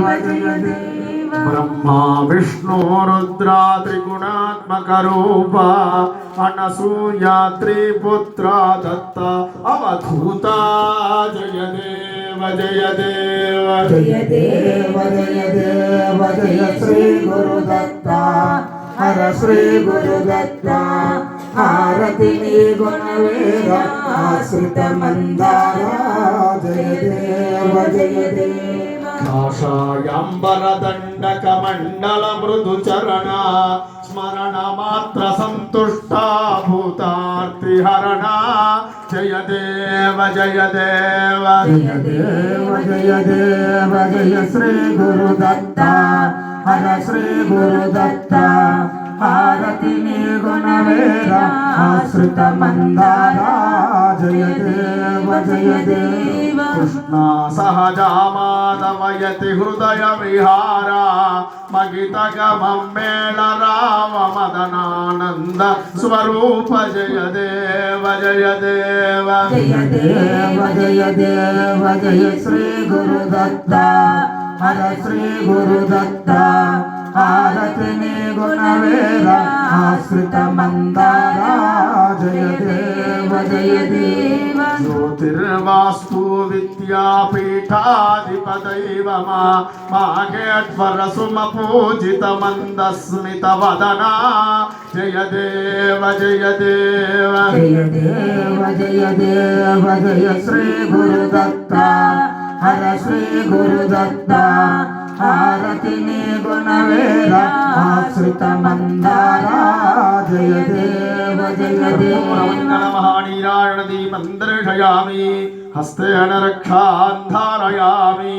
ब्रह्मा विष्णु रुद्रा त्रिगुणात्मक रूपा अनसूया त्रिपुत्रा दत्ता अवधूता जय देव जय देव जय देव जय देव जय श्री गुरुदत्ता हर श्री गुरुदत्ता आरति गुणवीर आश्रित मंदारा जय देव जय देव काषायांबरदण्डकमण्डल मृदुचरणा स्मरण मात्र सन्तुष्टा भूतार्तिहरणा जय देव जय देव जय देव जय देव जय श्री गुरुदत्ता हर श्री गुरुदत्ता आरति गुणवीर आश्रित मंदारा जय देव जय देव कृष्णा सहजा माधवयति हृदय विहारा मगितगमं मेल राम मदनानंद स्वरूप जय देव जय देव जय देव जय देव जय श्री गुरुदत्ता हर श्री गुरुदत्ता आरति गुणवीर आश्रित मंदारा जय देव जय देव ज्योतिर्वास्तु विद्यापीठाधिपदैवमा माघेश्वर सुमपूजित मंदस्मित वदना जय देव जय देव जय देव जय देव जय श्री गुरुदत्ता हर श्री गुरुदत्ता आरति गुणवीर आश्रित मंदारा जय देव जय देव महानीरायण दीपं दर्शयामि हस्तेन रक्षां धारयामि।